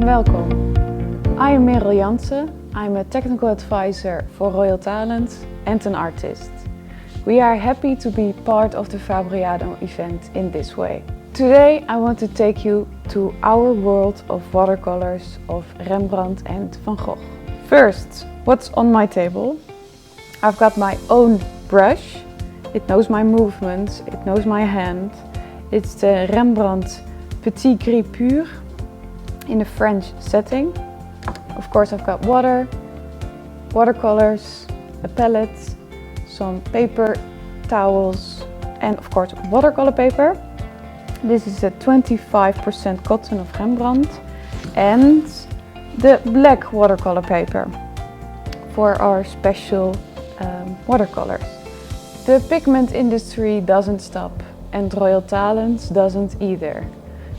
welcome. I am Merel Jansen. I'm a technical advisor for Royal Talens and an artist. We are happy to be part of the Fabriano event in this way. Today I want to take you to our world of watercolors of Rembrandt and Van Gogh. First, what's on my table? I've got my own brush. It knows my movements, it knows my hand. It's the Rembrandt Petit Gris Pur in a French setting. Of course I've got water, watercolors, a palette, some paper, towels and of course watercolor paper. This is a 25% cotton of Rembrandt and the black watercolor paper for our special watercolors. The pigment industry doesn't stop and Royal Talens doesn't either.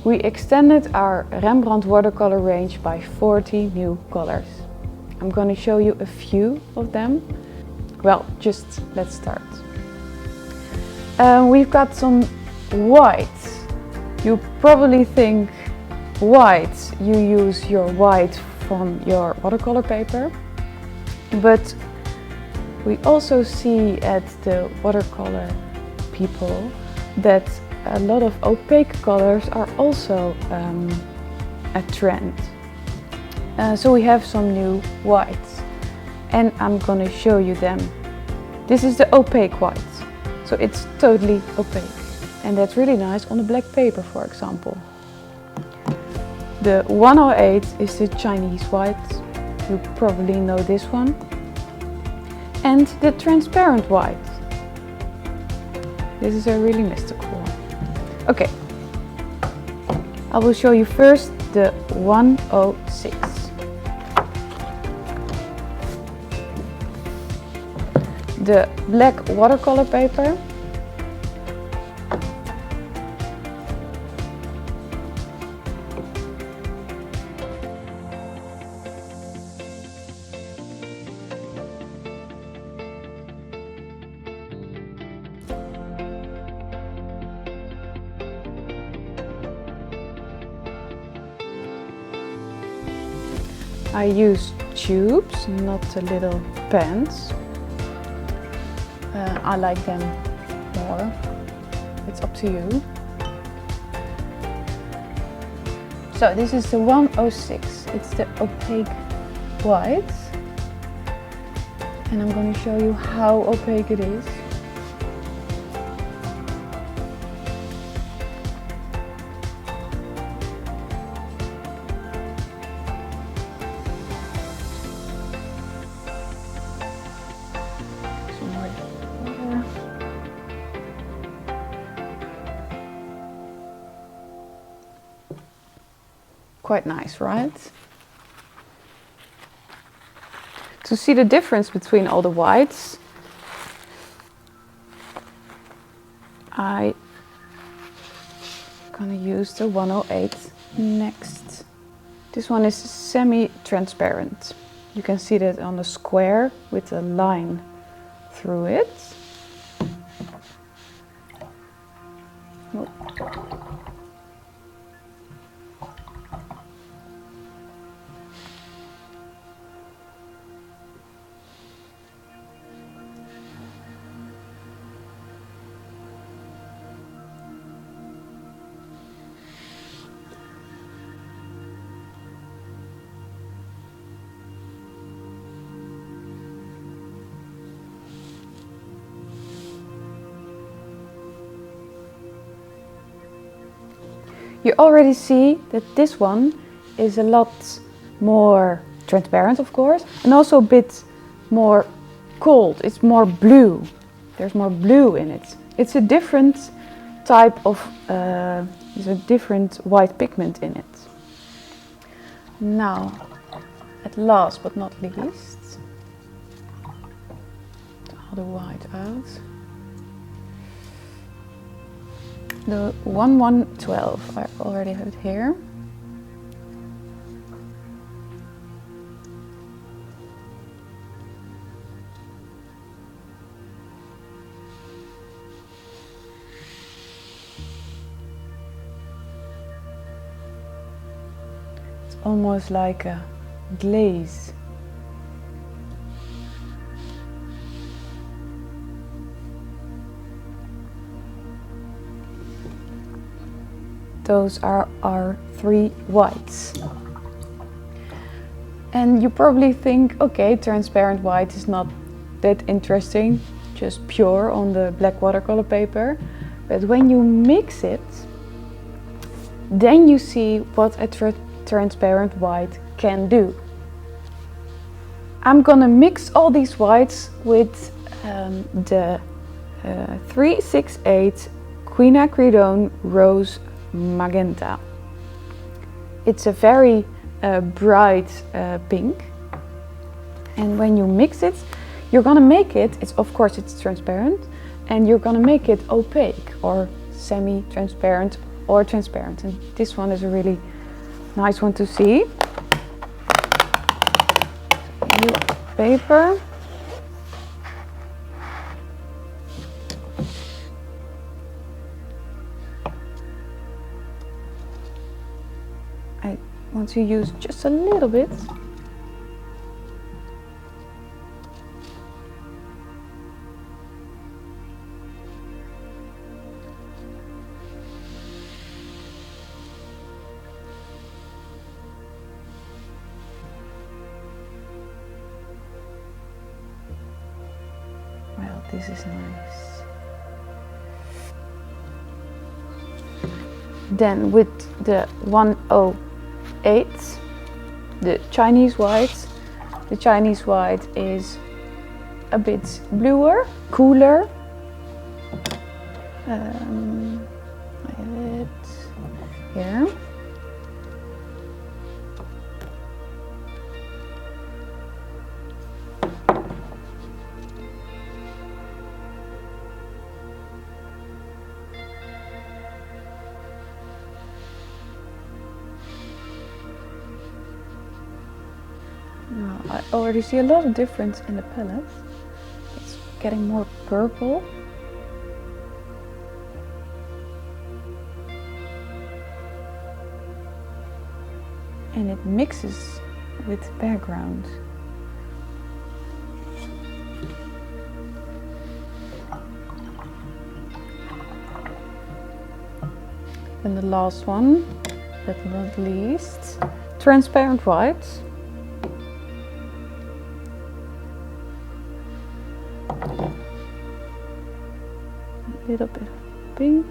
We extended our Rembrandt watercolor range by 40 new colors. I'm going to show you a few of them. Well, just let's start. We've got some white. You probably think white, you use your white from your watercolor paper. But we also see at the watercolor people that a lot of opaque colors are also a trend. So we have some new whites and I'm going to show you them. This is the opaque white, so it's totally opaque and that's really nice on the black paper, for example. The 108 is the Chinese white, you probably know this one. And the transparent white. This is a really mystical one. Okay, I will show you first the 106. The black watercolor paper. I use tubes, not the little pens. I like them more. It's up to you. So this is the 106. It's the opaque white. And I'm going to show you how opaque it is. Quite nice, right? To see the difference between all the whites, I'm gonna use the 108 next. This one is semi-transparent. You can see that on the square with a line through it. You already see that this one is a lot more transparent, of course, and also a bit more cold. It's more blue. There's more blue in it. It's a different type of, there's a different white pigment in it. Now, at last but not least, all the white out. The 1112, I already have it here. almost like a glaze. Those are our 3 whites. And you probably think, okay, transparent white is not that interesting, just pure on the black watercolor paper. But when you mix it, then you see what a transparent white can do. I'm gonna mix all these whites with the 368 Quinacridone Rose Magenta. It's a very bright pink, and when you mix it, you're gonna make it, of course it's transparent, and you're gonna make it opaque or semi-transparent or transparent. And this one is a really nice one to see. New paper. I want to use just a little bit. Well, this is nice. Then with the 108, the Chinese white. The Chinese white is a bit bluer, cooler. Here. Now, I already see a lot of difference in the palette. It's getting more purple. And it mixes with the background. And the last one, but not least, transparent white. A little bit of pink.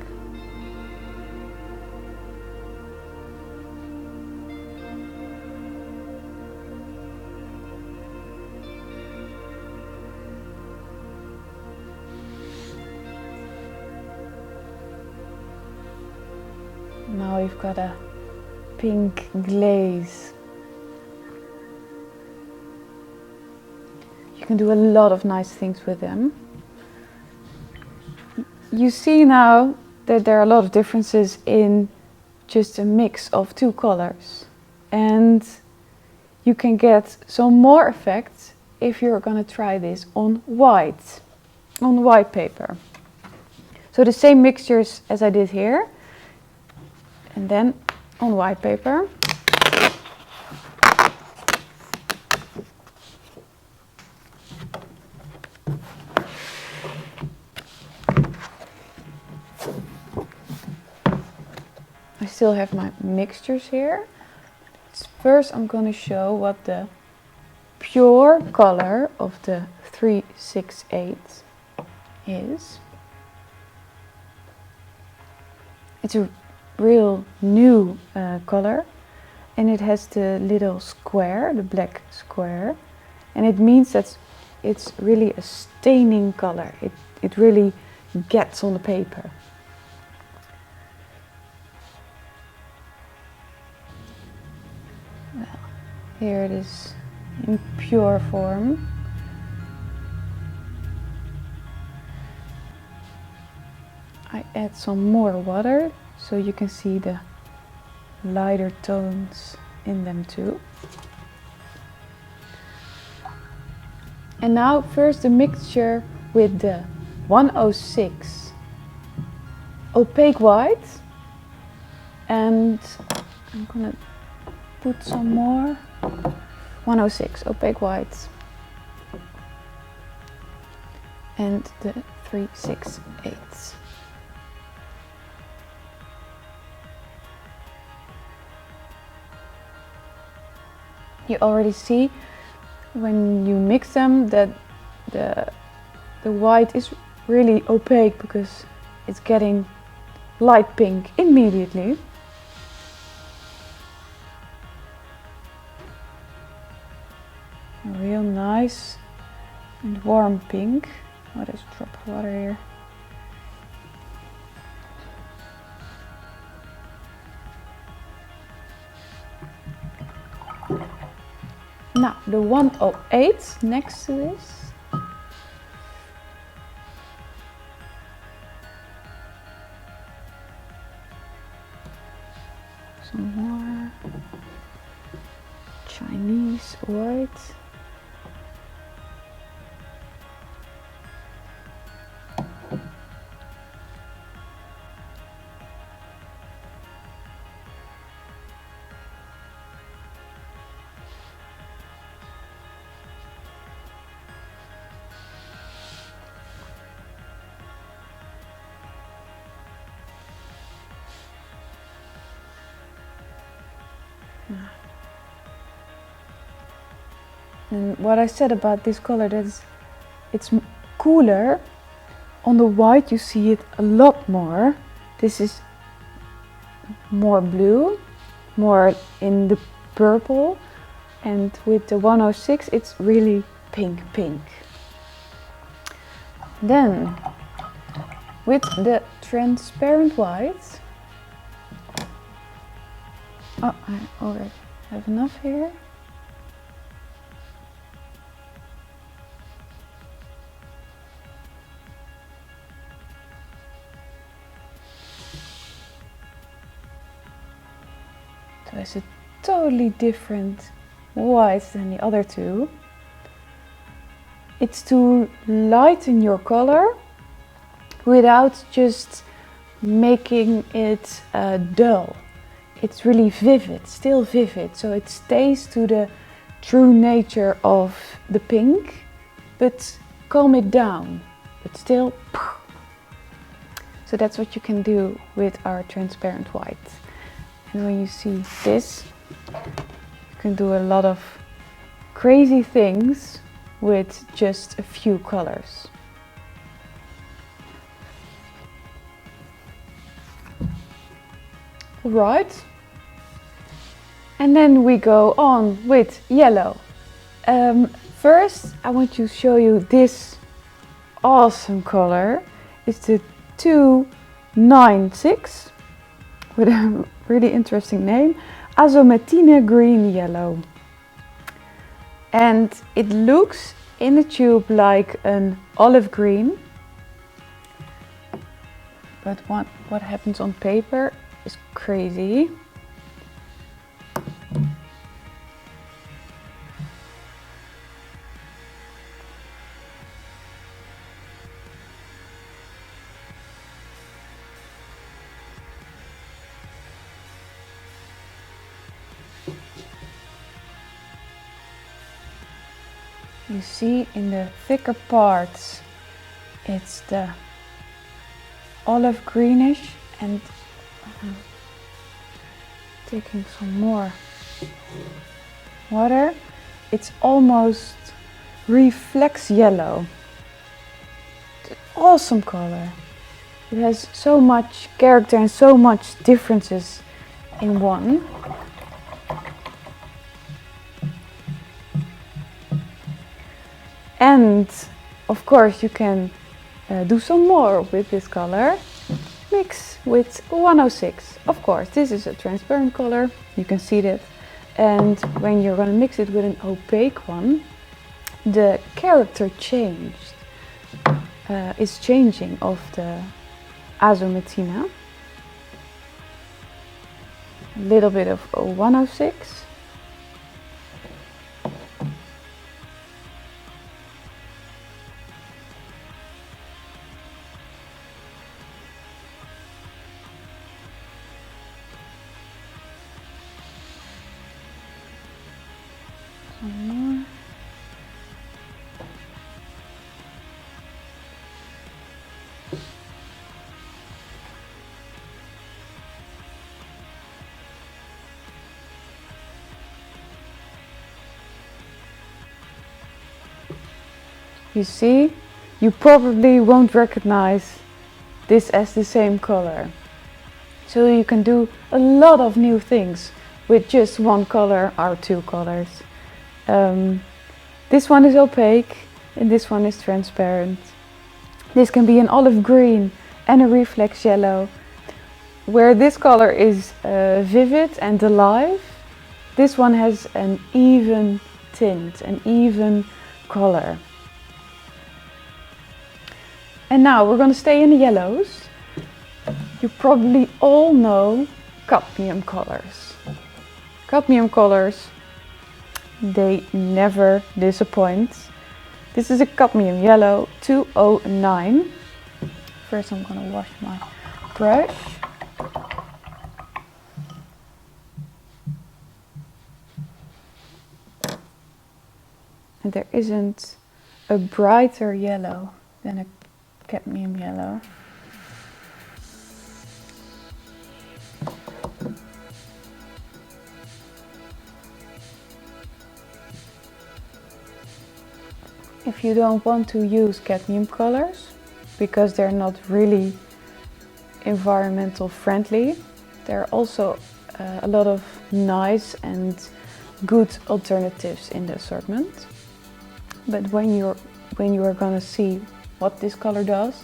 Now we've got a pink glaze. You can do a lot of nice things with them. You see now that there are a lot of differences in just a mix of 2 colors. And you can get some more effect if you're gonna try this on white paper. So the same mixtures as I did here. And then on white paper. I still have my mixtures here. First I'm going to show what the pure color of the 368 is. It's a real new color, and it has the little square, the black square, and it means that it's really a staining color. It really gets on the paper. Well, here it is in pure form. I add some more water so you can see the lighter tones in them too. And now first the mixture with the 106 opaque white, and I'm gonna put some more. 106 opaque white. And the 368. You already see when you mix them that the white is really opaque because it's getting light pink immediately. A real nice and warm pink. Oh, there's a drop of water here. Now, the 108 next to this. Some more Chinese white. And what I said about this color, that is, it's cooler. On the white you see it a lot more. This is more blue, more in the purple, and with the 106 it's really pink. Then with the transparent white, oh, I already have enough here. So it's a totally different white than the other two. It's to lighten your color without just making it dull. It's really vivid, still vivid, so it stays to the true nature of the pink, but calm it down, but still. So that's what you can do with our transparent white. And when you see this, you can do a lot of crazy things with just a few colors. Right. And then we go on with yellow. First, I want to show you this awesome color. It's the 296 with a really interesting name, Azometine green yellow. And it looks in the tube like an olive green, but what happens on paper is crazy. You see in the thicker parts it's the olive greenish, and taking some more water, it's almost reflex yellow. It's an awesome color. It has so much character and so much differences in one. And of course you can do some more with this color. Mix with 106. Of course, this is a transparent color, you can see that. And when you're going to mix it with an opaque one, the character is changing of the Azometine. A little bit of 106. One more. You see, you probably won't recognize this as the same color. So you can do a lot of new things with just one color or two colors. This one is opaque and this one is transparent. This can be an olive green and a reflex yellow. Where this color is vivid and alive, this one has an even tint, an even color. And now we're going to stay in the yellows. You probably all know cadmium colors. Cadmium colors, they never disappoint. This is a cadmium yellow 209. First I'm going to wash my brush. And there isn't a brighter yellow than a cadmium yellow. If you don't want to use cadmium colors, because they're not really environmental friendly, there are also a lot of nice and good alternatives in the assortment. But when you are gonna see what this color does,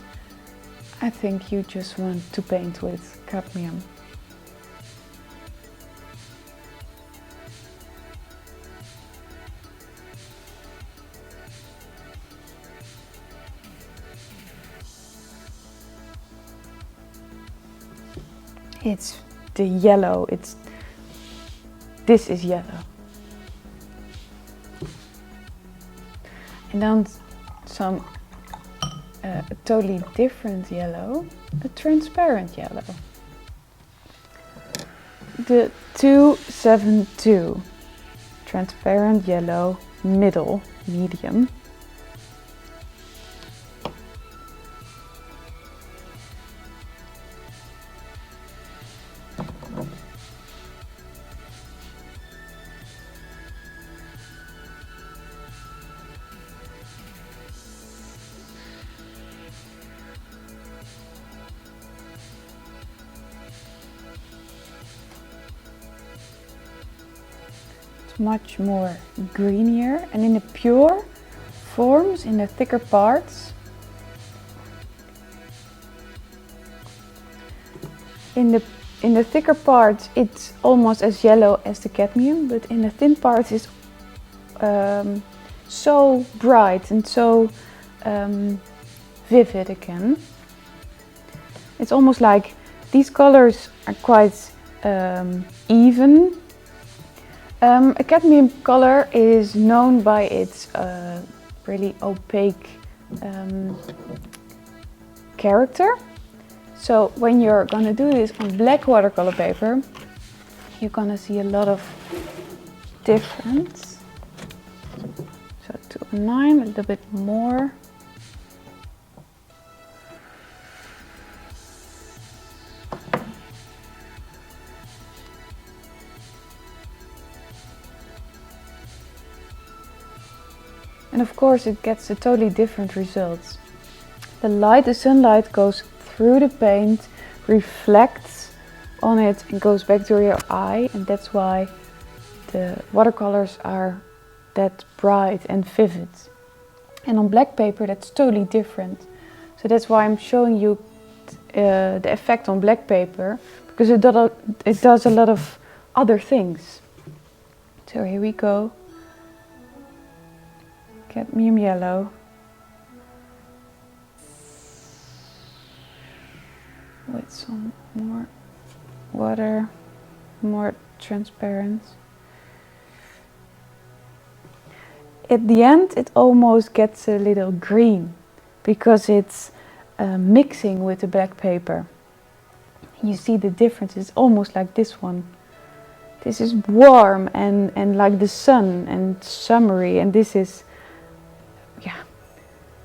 I think you just want to paint with cadmium. It's the yellow, this is yellow. And then some totally different yellow, a transparent yellow. The 272, transparent yellow, medium. Much more greenier, and in the pure forms, in the thicker parts, in the thicker parts it's almost as yellow as the cadmium, but in the thin parts it's so bright and so vivid again. It's almost like these colors are quite even. A cadmium color is known by its really opaque character. So when you're gonna do this on black watercolor paper, you're gonna see a lot of difference. So 209, a little bit more. And of course it gets a totally different result. The sunlight goes through the paint, reflects on it and goes back to your eye, and that's why the watercolors are that bright and vivid. And on black paper that's totally different. So that's why I'm showing you the effect on black paper, because it does a lot of other things. So here we go. Cadmium yellow. With some more water, more transparent. At the end it almost gets a little green because it's mixing with the black paper. You see the difference, it's almost like this one. This is warm and like the sun and summery, and this is, yeah,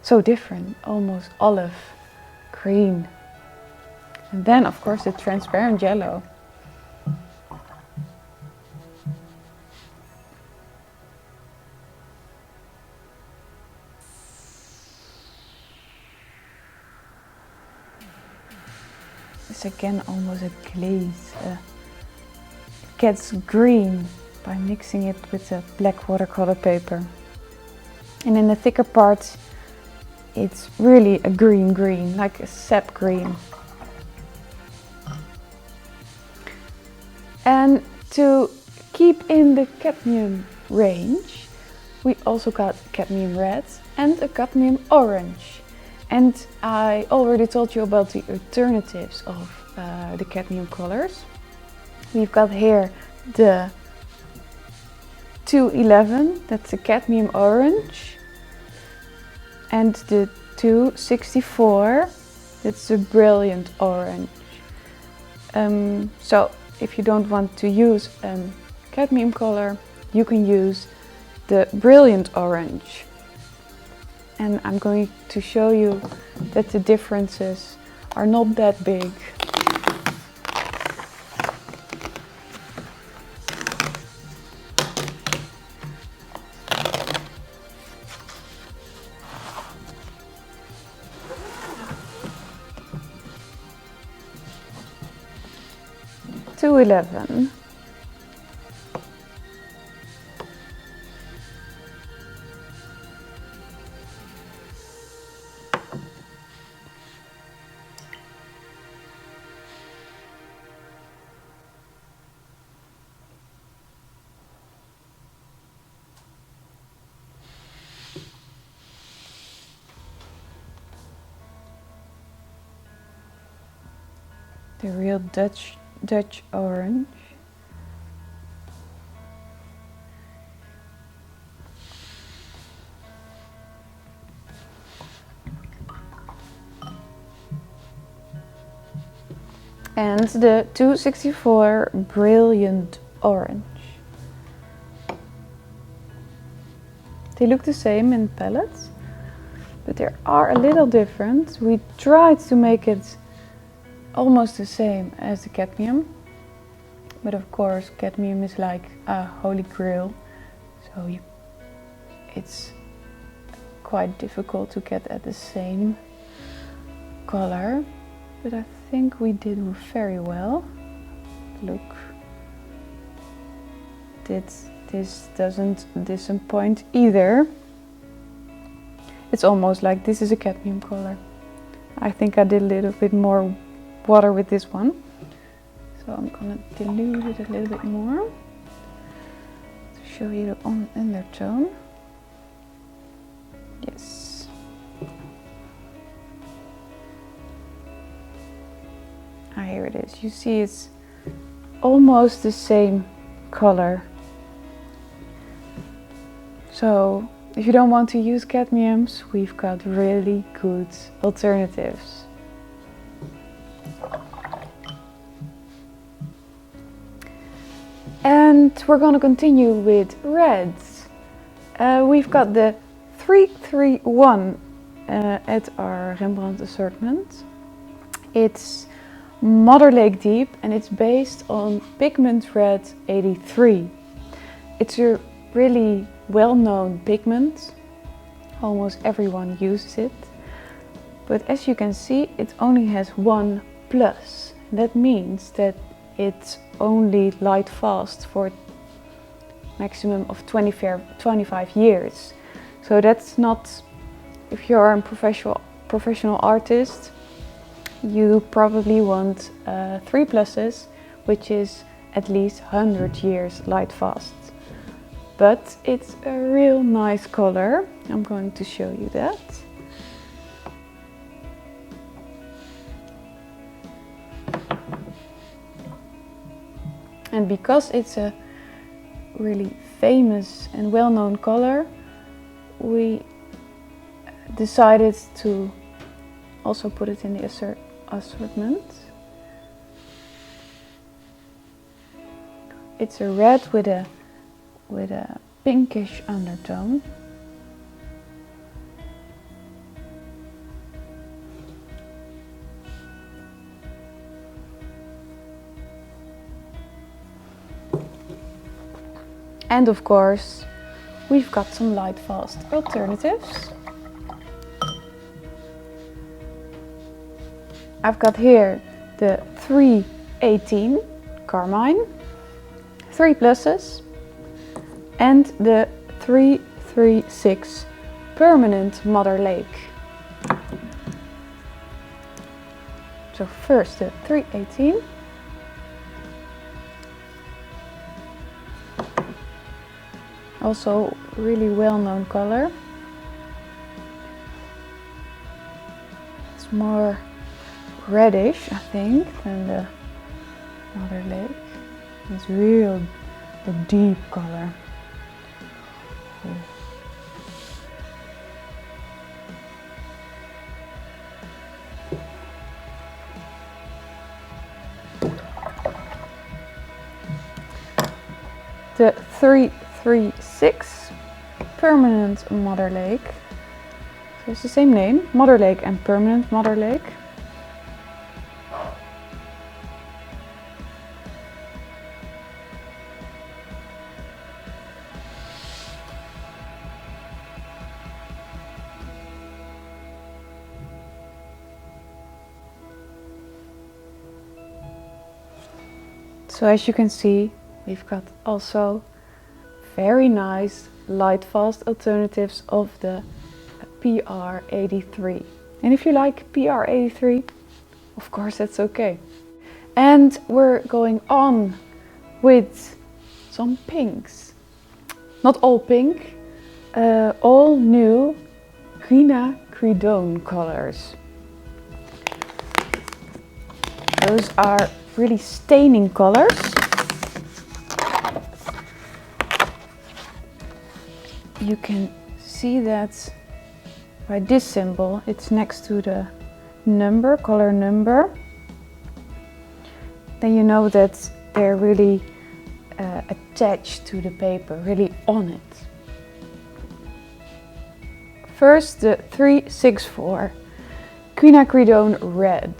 so different, almost olive green. And then of course the transparent yellow. It's again almost a glaze. It gets green by mixing it with the black watercolor paper. And in the thicker parts, it's really a green, like a sap green. And to keep in the cadmium range, we also got cadmium red and a cadmium orange. And I already told you about the alternatives of the cadmium colors. We've got here the 211, that's the cadmium orange, and the 264, that's the brilliant orange. So if you don't want to use a cadmium color, you can use the brilliant orange. And I'm going to show you that the differences are not that big. .211. The real Dutch orange. And the 264 brilliant orange. They look the same in palettes, but they are a little different. We tried to make it almost the same as the cadmium, but of course cadmium is like a holy grail, so it's quite difficult to get at the same color, but I think we did very well. Look, this doesn't disappoint either. It's almost like this is a cadmium color. I think I did a little bit more water with this one, so I'm gonna dilute it a little bit more to show you the undertone. Yes. Ah, here it is. You see it's almost the same color. So if you don't want to use cadmiums, we've got really good alternatives. And we're going to continue with reds. We've got the 331 at our Rembrandt assortment. It's Mother Lake Deep and it's based on Pigment Red 83. It's a really well-known pigment. Almost everyone uses it. But as you can see, it only has one plus. That means that it's only light fast for maximum of 25 years. So that's not, if you're a professional artist, you probably want 3 pluses, which is at least 100 years light fast. But it's a real nice color. I'm going to show you that. And because it's a really famous and well-known color, we decided to also put it in the assortment. It's a red with a pinkish undertone. And of course, we've got some light fast alternatives. I've got here the 318 Carmine, 3 pluses, and the 336 Permanent Mother Lake. So first the 318. Also really well-known color. It's more reddish, I think, than the Mother Lake. It's real a deep color. The 336 Permanent Mother Lake. So it's the same name, Mother Lake and Permanent Mother Lake. So as you can see, we've got also very nice light fast alternatives of the PR83. And if you like PR83, of course that's okay. And we're going on with some pinks. Not all pink, all new quinacridone colors. Those are really staining colors. You can see that by this symbol. It's next to the number, color number. Then you know that they're really attached to the paper, really on it. First, the 364 quinacridone red.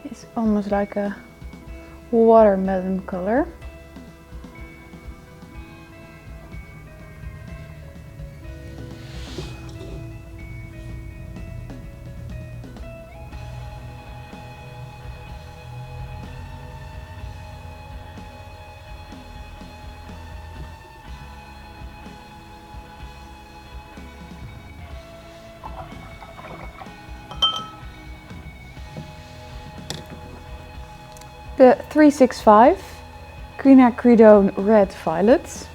It's almost like a watermelon color. The 365 quinacridone red violet.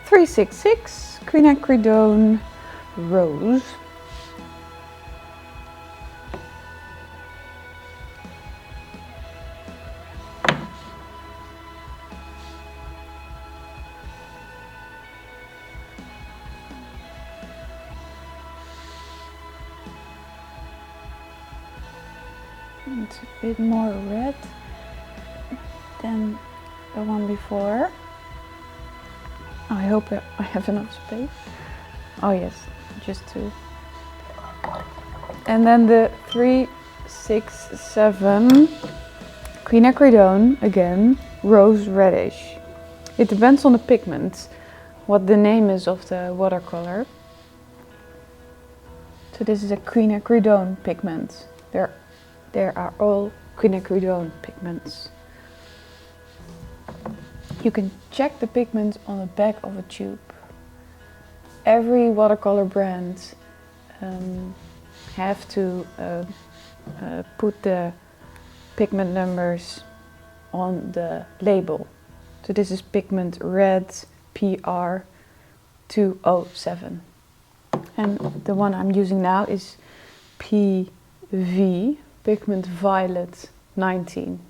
.366 quinacridone rose. It's a bit more red than the one before. I hope I have enough space. Oh yes, just two. And then the 367 quinacridone, again, rose reddish. It depends on the pigment, what the name is of the watercolor. So this is a quinacridone pigment. There are all quinacridone pigments. You can check the pigment on the back of a tube. Every watercolor brand have to put the pigment numbers on the label. So this is pigment red PR 207. And the one I'm using now is PV, pigment violet 19.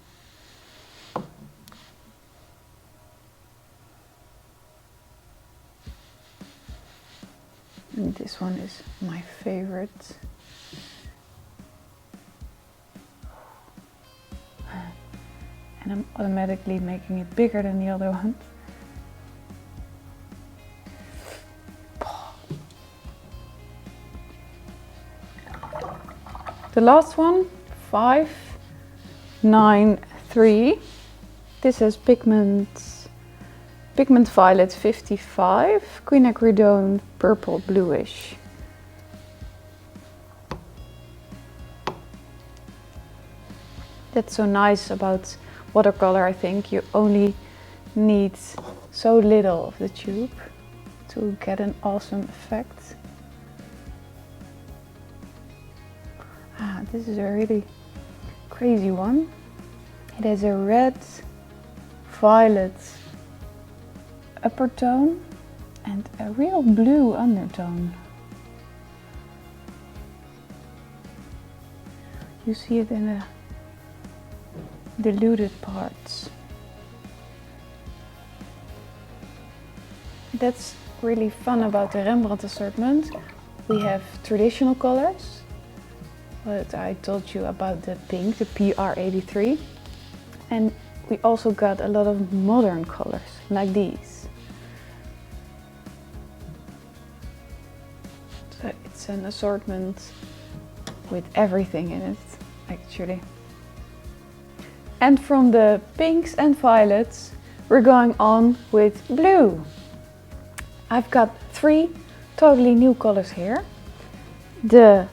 And this one is my favorite. And I'm automatically making it bigger than the other one. The last one, 593. This has pigment violet 55, quinacridone purple bluish. That's so nice about watercolor, I think. You only need so little of the tube to get an awesome effect. This is a really crazy one. It has a red, violet upper tone and a real blue undertone. You see it in the diluted parts. That's really fun about the Rembrandt assortment. We have traditional colors, but I told you about the pink, the PR83, and we also got a lot of modern colors like these. So it's an assortment with everything in it, actually. And from the pinks and violets, we're going on with blue. I've got 3 totally new colors here. The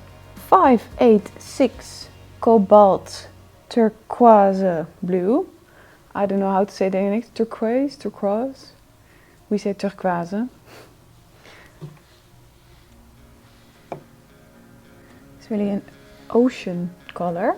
586 Cobalt Turquoise Blue. I don't know how to say that in English. Turquoise. We say turquoise. It's really an ocean color.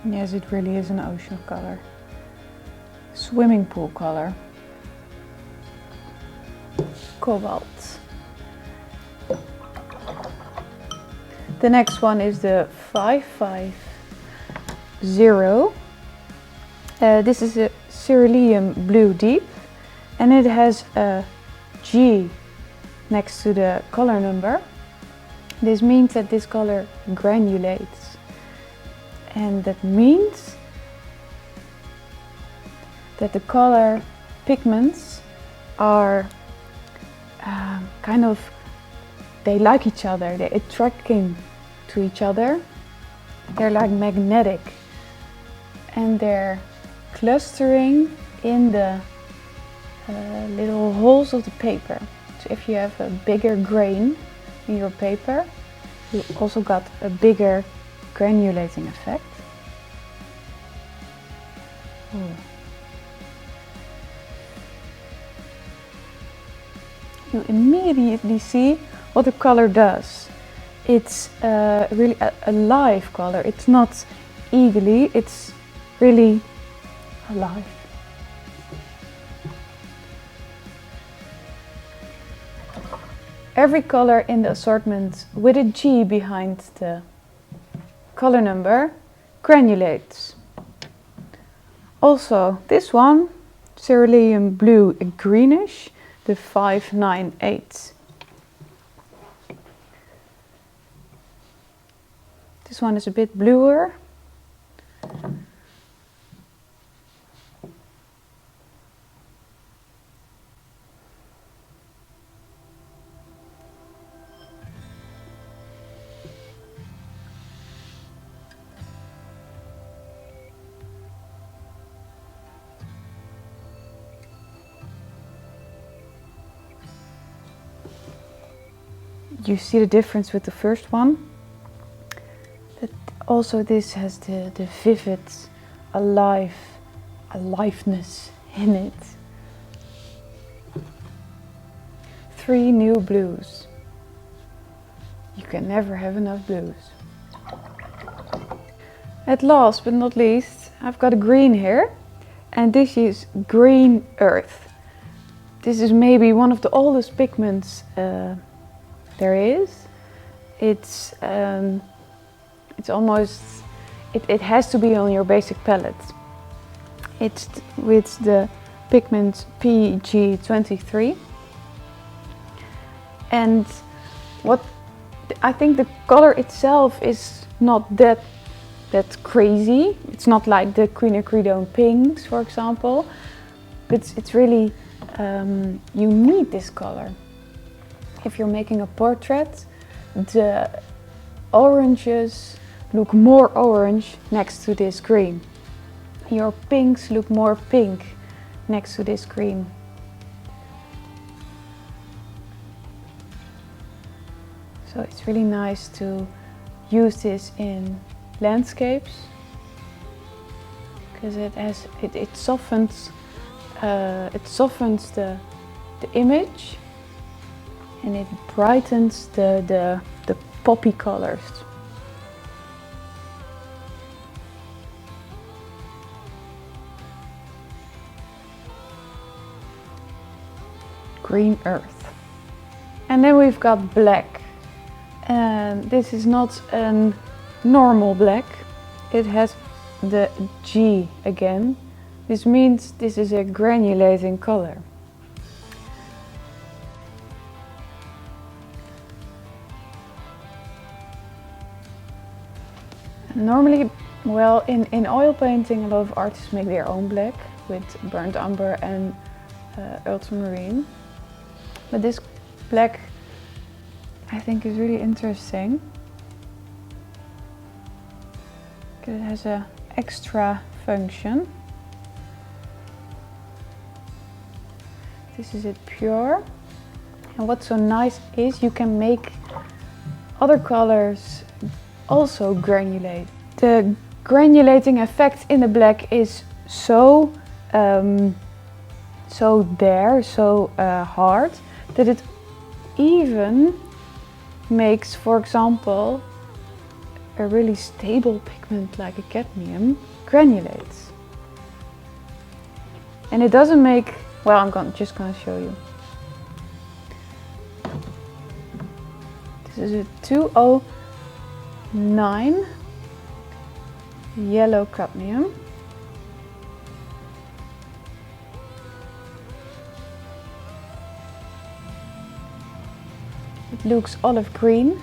Yes, it really is an ocean color. Swimming pool color. Cobalt. The next one is the 550. This is a cerulean blue deep, and it has a G next to the color number. This means that this color granulates. And that means that the color pigments are they like each other, they're attracting to each other. They're like magnetic, and they're clustering in the little holes of the paper. So if you have a bigger grain in your paper, you also got a bigger granulating effect. You immediately see what the color does. It's really a live color. It's not eagerly, it's really alive. Every color in the assortment with a G behind the color number granulates. Also, this one, cerulean blue greenish, the 598. This one is a bit bluer. you see the difference with the first one. But also this has the vivid, aliveness in it. 3 new blues. You can never have enough blues. At last but not least, I've got a green here, and this is green earth. This is maybe one of the oldest pigments there is. It's almost, it has to be on your basic palette. It's with the pigment PG23. And what I think the color itself is not that crazy. It's not like the quinacridone pinks, for example, but it's really you need this color. If you're making a portrait, the oranges look more orange next to this green. Your pinks look more pink next to this green. So it's really nice to use this in landscapes because it softens the image, and it brightens the poppy colors. Green earth. And then we've got black. And this is not a normal black. It has the G again. This means this is a granulating color. Normally, well, in oil painting, a lot of artists make their own black with burnt umber and ultramarine. But this black, I think, is really interesting because it has an extra function. This is it pure. And what's so nice is you can make other colors also granulate. The granulating effect in the black is so hard that it even makes, for example, a really stable pigment like a cadmium granulates. And it doesn't make, well, I'm just gonna show you. This is a 209 yellow cadmium. It looks olive green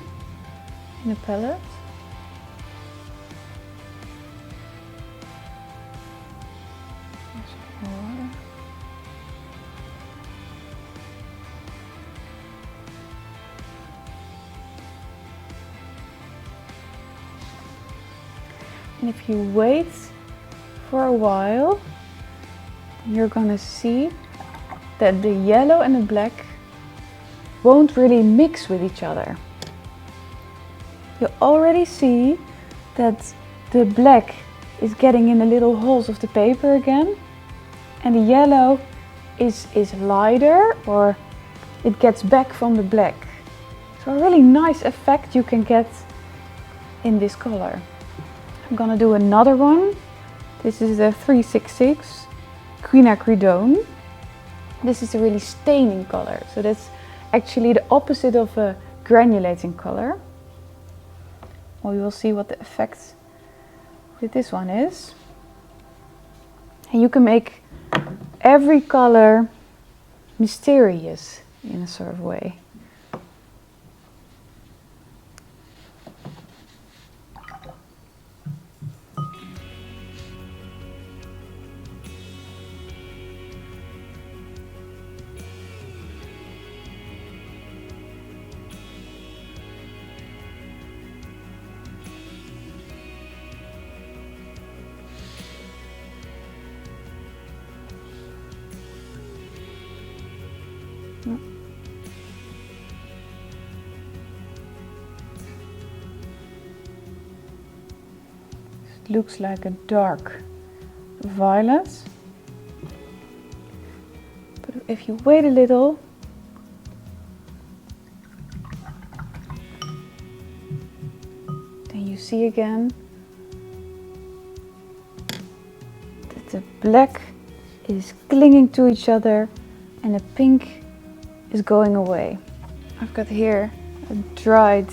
in the palette. And if you wait for a while, you're gonna see that the yellow and the black won't really mix with each other. You already see that the black is getting in the little holes of the paper again, and the yellow is lighter, or it gets back from the black. So a really nice effect you can get in this color. I'm gonna do another one. This is the 366 quinacridone. This is a really staining color, so that's actually the opposite of a granulating color. Well, we will see what the effect with this one is. And you can make every color mysterious in a sort of way. it looks like a dark violet. But if you wait a little, then you see again that the black is clinging to each other and the pink is going away. I've got here a dried,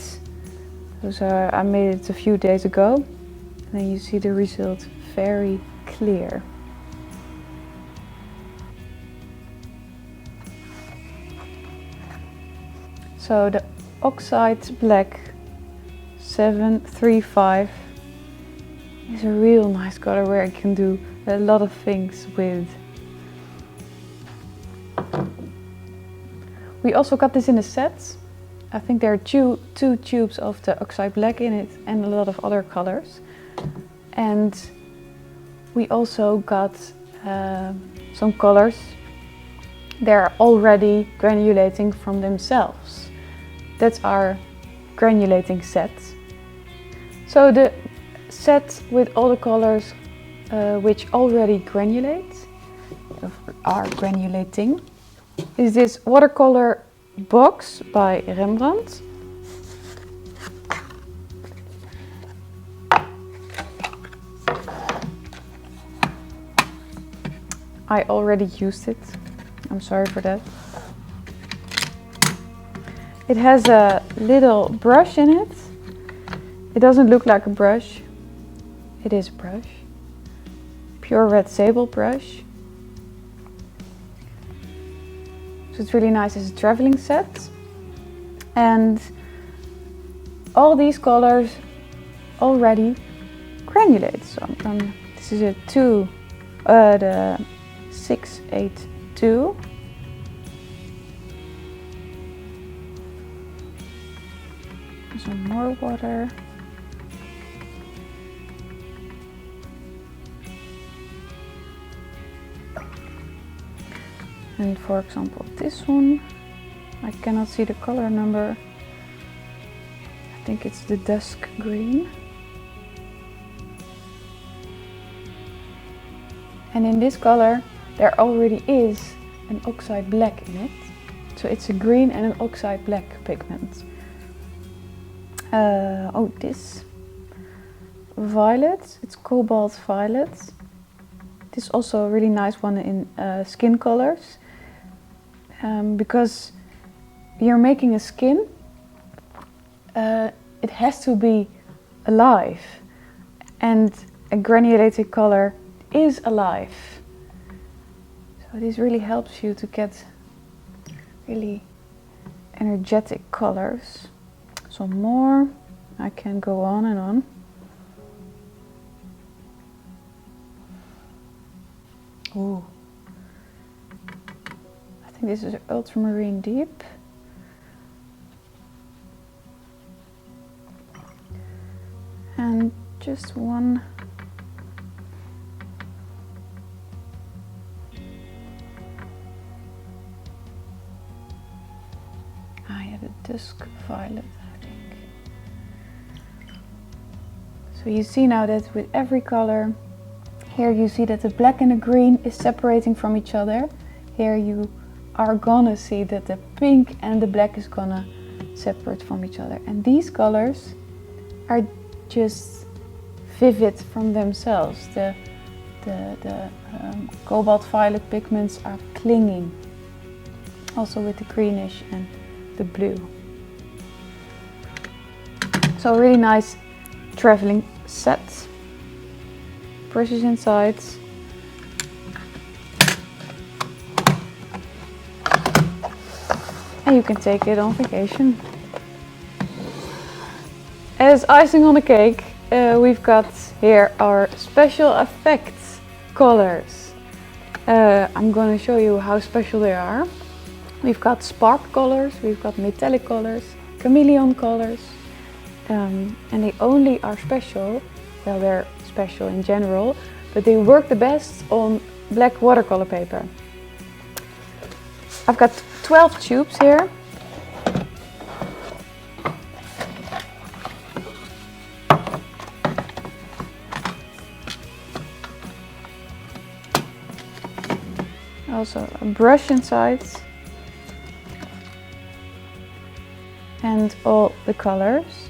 I made it a few days ago, and then you see the result very clear. So the Oxide Black 735 is a real nice color where I can do a lot of things with. We also got this in a set. I think there are two tubes of the Oxide Black in it and a lot of other colors. And we also got some colors. They're already granulating from themselves. That's our granulating set. So the set with all the colors which already granulate, are granulating, is this watercolor box by Rembrandt. I already used it. I'm sorry for that. It has a little brush in it. It doesn't look like a brush. It is a brush. Pure red sable brush. So it's really nice as a traveling set. And all these colors already granulate. So this is the 682. Some more water. And for example, this one, I cannot see the color number. I think it's the dusk green. And in this color, there already is an oxide black in it. So it's a green and an oxide black pigment. This violet, it's cobalt violet. This is also a really nice one in skin colors. Because you're making a skin, it has to be alive. And a granulated color is alive. So this really helps you to get really energetic colors. Some more, I can go on and on. Ooh. I think this is ultramarine deep. And just one. I have a dusk violet. So you see now that with every color, here you see that the black and the green is separating from each other. Here you are gonna see that the pink and the black is gonna separate from each other. And these colors are just vivid from themselves. The cobalt violet pigments are clinging, also with the greenish and the blue. So really nice traveling set. Brushes inside. And you can take it on vacation. As icing on the cake, we've got here our special effects colors. I'm going to show you how special they are. We've got spark colors, we've got metallic colors, chameleon colors. And they only are special, well, they're special in general, but they work the best on black watercolor paper. I've got 12 tubes here. Also a brush inside. And all the colors.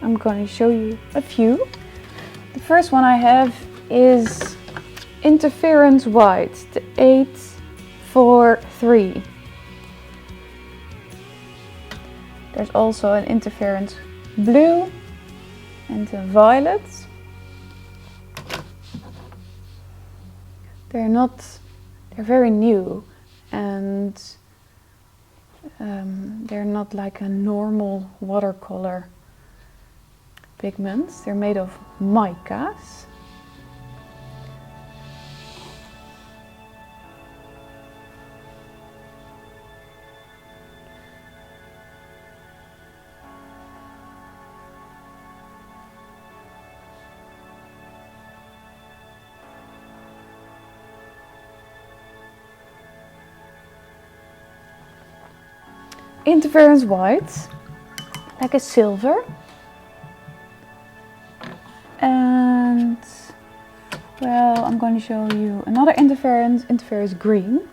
I'm going to show you a few. The first one I have is Interference White, the 843. There's also an Interference Blue and a Violet. They're very new, and they're not like a normal watercolor pigments. They're made of micas. Interference White, like a silver. And well, I'm going to show you another interference green.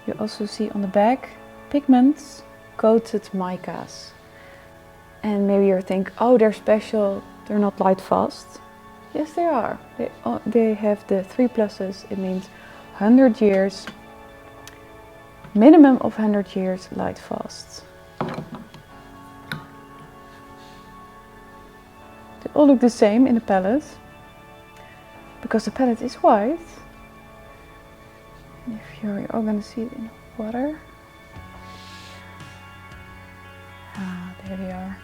You also see on the back pigments, coated micas. And maybe you think, oh, they're special, they're not light fast. Yes, they are. They have the 3 pluses. It means 100 years, minimum of 100 years light fast. They all look the same in the palette, because the palette is white. And if you're all going to see it in water. Ah, there they are.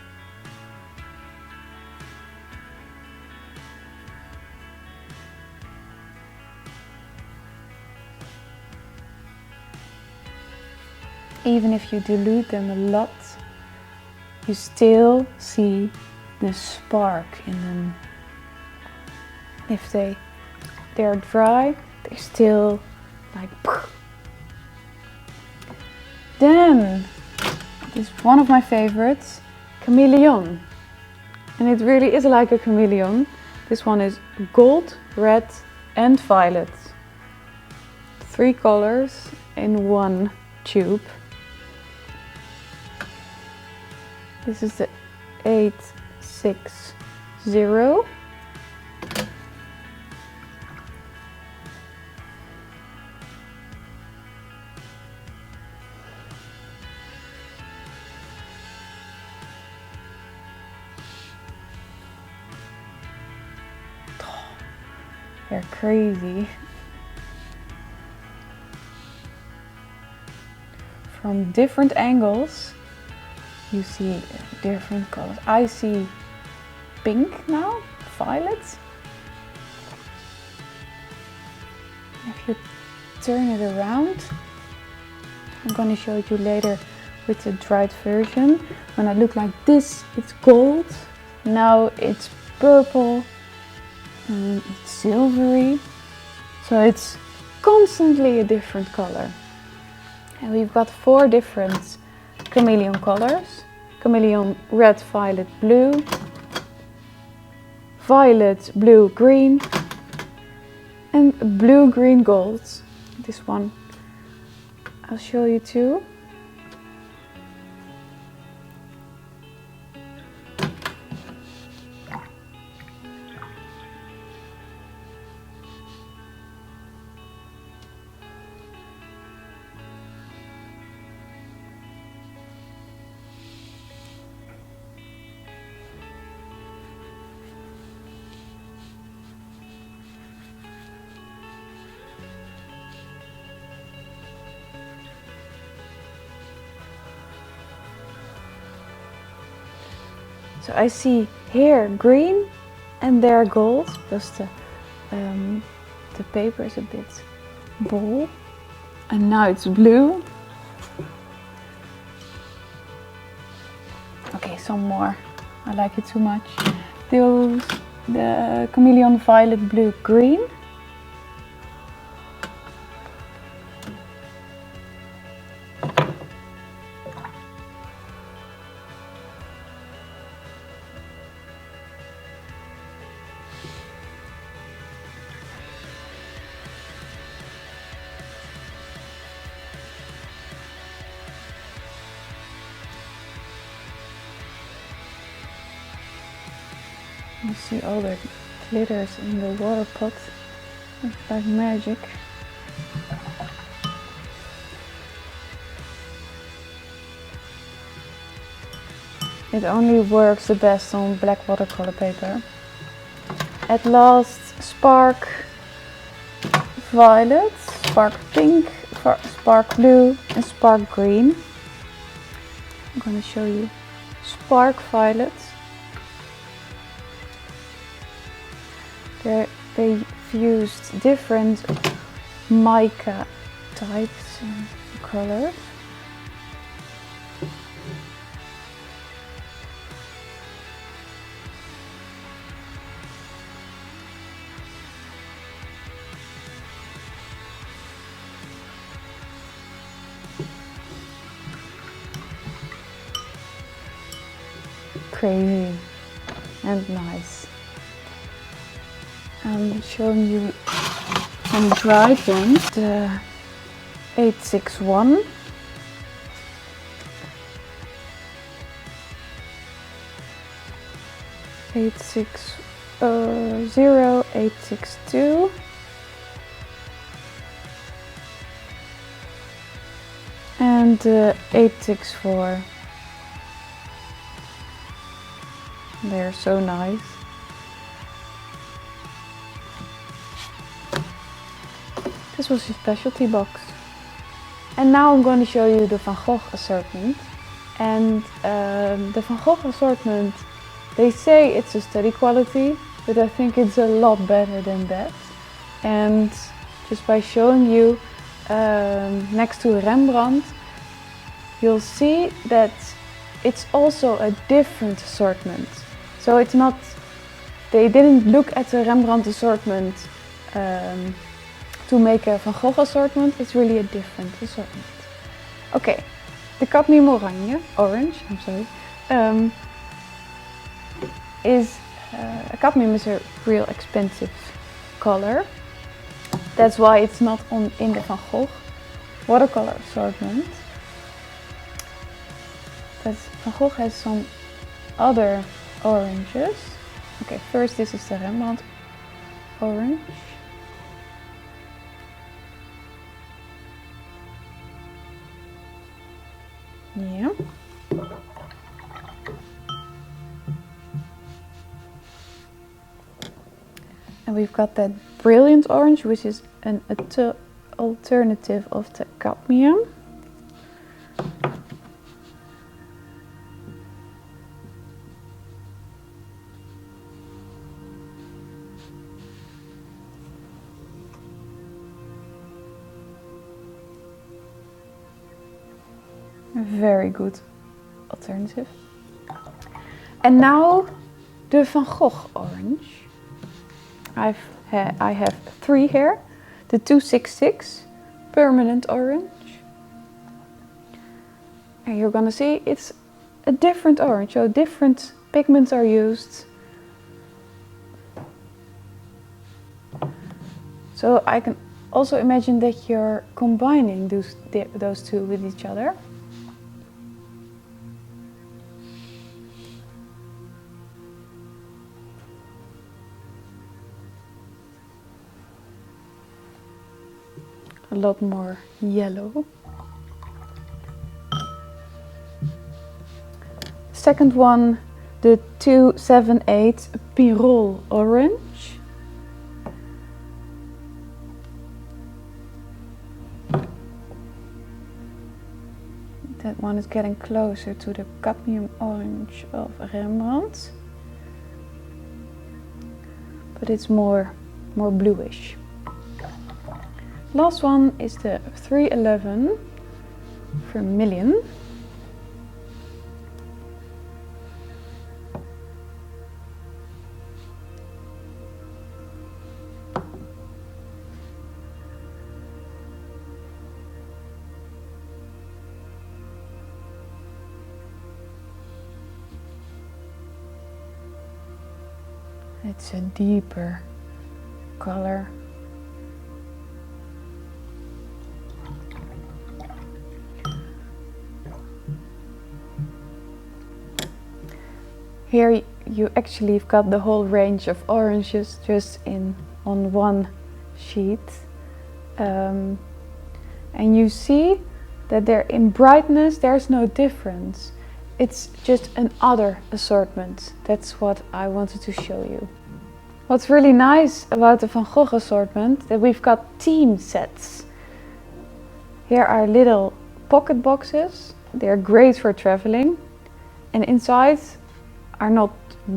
Even if you dilute them a lot, you still see the spark in them. If they're dry, they're still like. Then, this is one of my favorites, Chameleon. And it really is like a chameleon. This one is gold, red and violet. 3 colors in one tube. This is the 860. They're crazy. From different angles, you see different colors. I see pink now, violet. If you turn it around, I'm going to show you later with the dried version. When I look like this, it's gold. Now it's purple and it's silvery. So it's constantly a different color. And we've got 4 different chameleon colors. Chameleon red, violet, blue. Violet, blue, green. And blue, green, gold. This one I'll show you too. So I see here green and there gold, because the paper is a bit bold. And now it's blue. Okay, some more. I like it too much. The chameleon violet, blue, green. You see all the glitters in the water pot. It's like magic. It only works the best on black watercolor paper. At last, spark violet, spark pink, spark blue and spark green. I'm going to show you spark violet. They've used different mica types and colors. Crazy and nice. I'm showing you some dried ones. The 861, eight six 862, and 864. They're so nice. This was a specialty box. And now I'm going to show you the Van Gogh assortment. And the Van Gogh assortment, they say it's a study quality, but I think it's a lot better than that. And just by showing you next to Rembrandt, you'll see that it's also a different assortment. So it's not, they didn't look at the Rembrandt assortment to make a Van Gogh assortment. It's really a different assortment. Okay, the cadmium orange, I'm sorry, cadmium is a real expensive color. That's why it's not in the Van Gogh watercolor assortment. But Van Gogh has some other oranges. Okay, first this is the Rembrandt orange. Yeah. And we've got that brilliant orange, which is an alternative of the cadmium. Very good alternative. And now the Van Gogh orange. I have three here. The 266 permanent orange. And you're gonna see it's a different orange, so different pigments are used. So I can also imagine that you're combining those two with each other. A lot more yellow. Second one, the 278 Pirol orange. That one is getting closer to the cadmium orange of Rembrandt, but it's more bluish. Last one is the 311 Vermilion. It's a deeper color. Here you actually have got the whole range of oranges just on one sheet. And you see that they're in brightness, there's no difference. It's just another assortment. That's what I wanted to show you. What's really nice about the Van Gogh assortment, that we've got theme sets. Here are little pocket boxes. They're great for traveling. And inside are not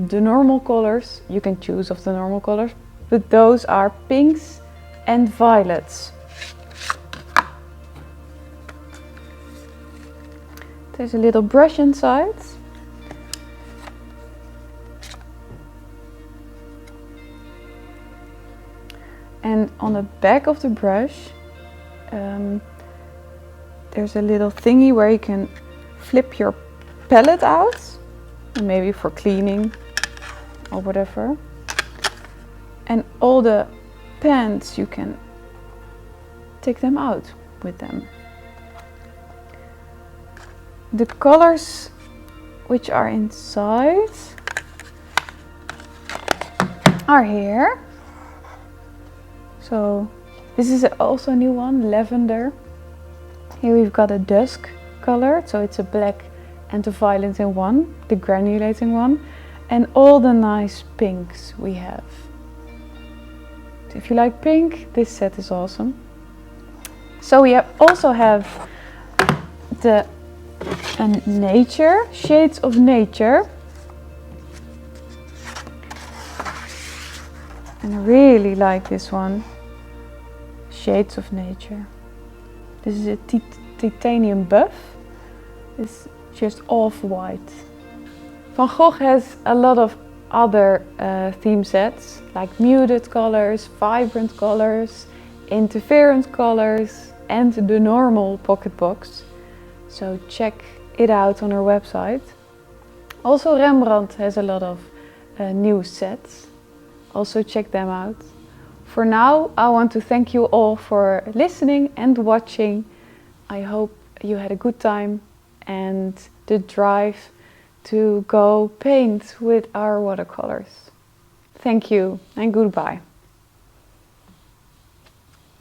the normal colors. You can choose of the normal colors, but those are pinks and violets. There's a little brush inside. And on the back of the brush, there's a little thingy where you can flip your palette out, maybe for cleaning or whatever. And all the pans, you can take them out with them. The colors which are inside are here. So this is also a new one, lavender. Here we've got a dusk color, so it's a black and a violet in one, the granulating one, and all the nice pinks we have. So if you like pink, this set is awesome. So we also have the nature, shades of nature. And I really like this one, shades of nature. This is a titanium buff. It's just off-white. Van Gogh has a lot of other theme sets, like muted colors, vibrant colors, interferent colors, and the normal pocket box. So check it out on our website. Also Rembrandt has a lot of new sets. Also check them out. For now, I want to thank you all for listening and watching. I hope you had a good time and the drive to go paint with our watercolors. Thank you and goodbye.